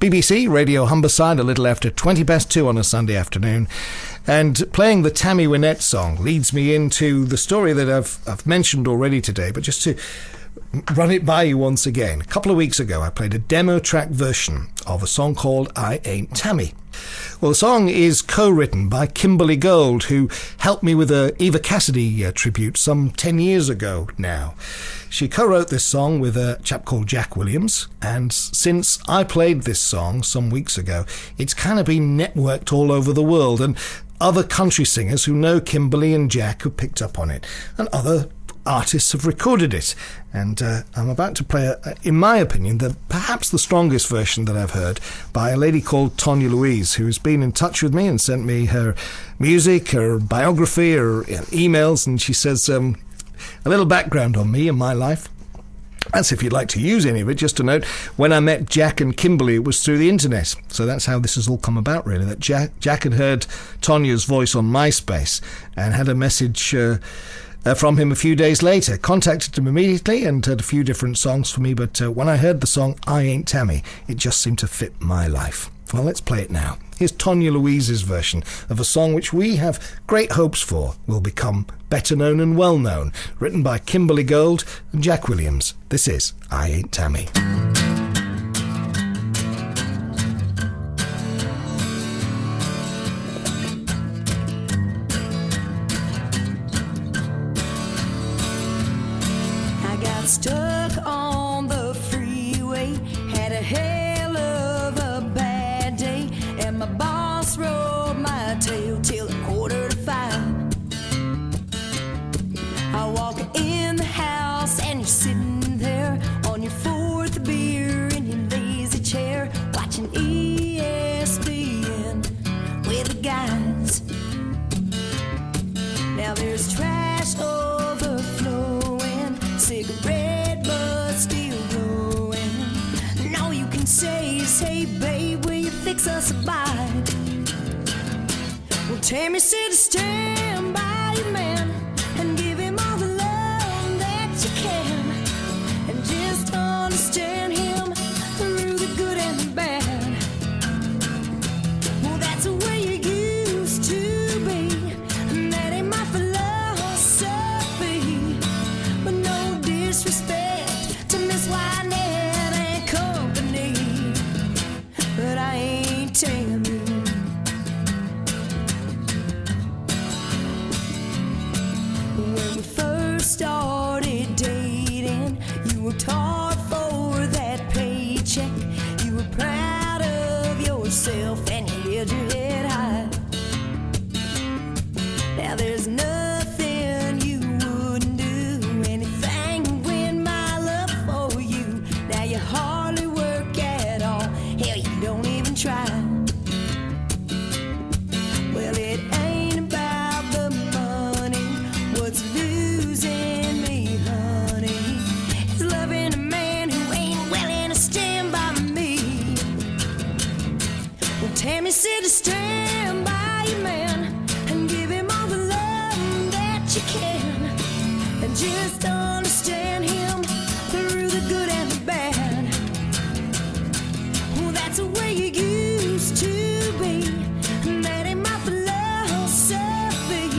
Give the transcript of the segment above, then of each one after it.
BBC Radio Humberside, a little after 2:20 on a Sunday afternoon. And playing the Tammy Wynette song leads me into the story that I've mentioned already today, but just to run it by you once again. A couple of weeks ago, I played a demo track version of a song called Ain't Tammy. Well, the song is co-written by Kimberlye Gold, who helped me with a Eva Cassidy tribute some 10 years ago now. She co-wrote this song with a chap called Jack Williams, and since I played this song some weeks ago, it's kind of been networked all over the world, and other country singers who know Kimberlye and Jack have picked up on it, and other artists have recorded it. And I'm about to play, in my opinion, perhaps the strongest version that I've heard by a lady called Tonya Louise, who has been in touch with me and sent me her music, her biography, her emails, and she says a little background on me and my life. That's if you'd like to use any of it. Just to note, when I met Jack and Kimberlye, it was through the internet. So that's how this has all come about, really, that Jack had heard Tonya's voice on MySpace and had a message from him a few days later. Contacted him immediately and had a few different songs for me, but when I heard the song Ain't Tammy, it just seemed to fit my life. Well, let's play it now. Here's Tonya Louise's version of a song which we have great hopes for will become better known and well known, written by Kimberlye Gold and Jack Williams. This is Ain't Tammy. Stuck on the freeway, had a hell of a bad day, and my boss rode my tail till 4:45. I walk in the house and you're sitting there on your fourth beer in your lazy chair, watching ESPN with the guys. Now there's trash overflowing, cigarette butt still blowing. And all you can say is, hey babe, will you fix us a bite? Well, Tammy said to stand by your man and give him all the love that you can, and just understand him through the good and the bad. Well, that's the way you used to be, and that ain't my philosophy. But no disrespect to Miss Wynette and company, but I ain't Tammy. When we first started dating, you worked hard for that paycheck. You were proud of yourself and you held your head high. Now there's nothing you wouldn't do, anything to win my love for you. Now you hardly work at all, hell, you don't even try. Well, it ain't about the money, what's losing me, honey, is loving a man who ain't willing to stand by me. Well, Tammy said to stand by your man and give him all the love that you can, and just understand him through the good and the bad. Well, that's the way you used to be, and that ain't my philosophy.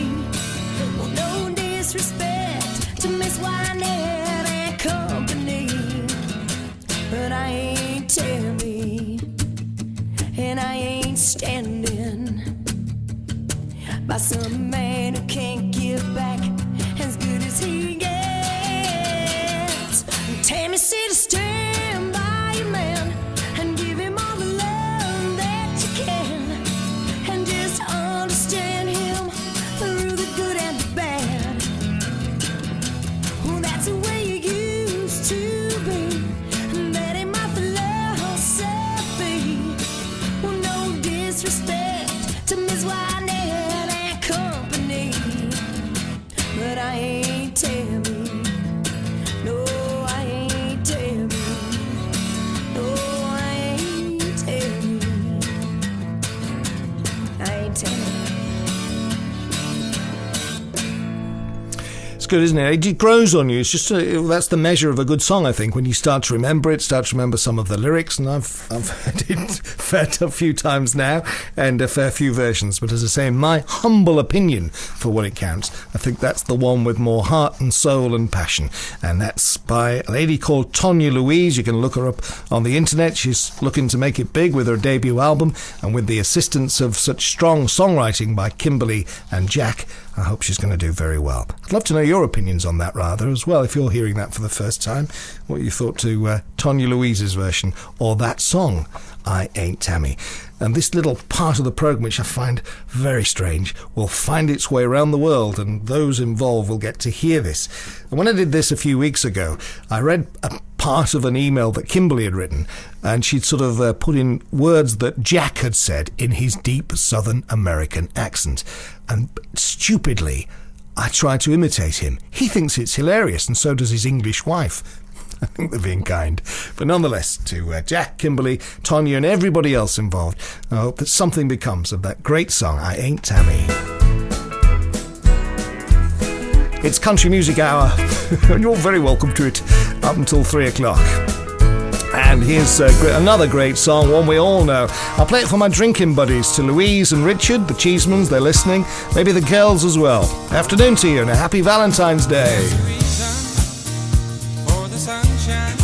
Well, no disrespect to Miss Wynette and company, but I ain't Tammy, and I ain't standing by some man who can't give back as good as he gets. Tammy said to stand by your man and give him all the love that you can, and just understand him through the good and the bad. Well, that's the way you used to be, and that ain't my philosophy. Well, no disrespect to Miss Wynette and company, good, isn't it? It grows on you. It's just that's the measure of a good song, I think, when you start to remember it, start to remember some of the lyrics, and I've heard it a few times now, and a fair few versions. But as I say, in my humble opinion, for what it counts, I think that's the one with more heart and soul and passion, and that's by a lady called Tonya Louise. You can look her up on the internet. She's looking to make it big with her debut album, and with the assistance of such strong songwriting by Kimberlye and Jack, I hope she's going to do very well. I'd love to know your opinions on that rather as well, if you're hearing that for the first time, what you thought to Tonya Louise's version, or that song, I Ain't Tammy. And this little part of the programme, which I find very strange, will find its way around the world, and those involved will get to hear this. And when I did this a few weeks ago, I read a part of an email that Kimberlye had written, and she'd sort of put in words that Jack had said in his deep Southern American accent. And stupidly, I tried to imitate him. He thinks it's hilarious, and so does his English wife. I think they're being kind. But nonetheless, to Jack, Kimberlye, Tonya, and everybody else involved, I hope that something becomes of that great song, I Ain't Tammy. It's Country Music Hour, and you're very welcome to it up until 3 o'clock. And here's another great song, one we all know. I'll play it for my drinking buddies, to Louise and Richard, the Cheesemans, they're listening, maybe the girls as well. Afternoon to you, and a happy Valentine's Day. Sunshine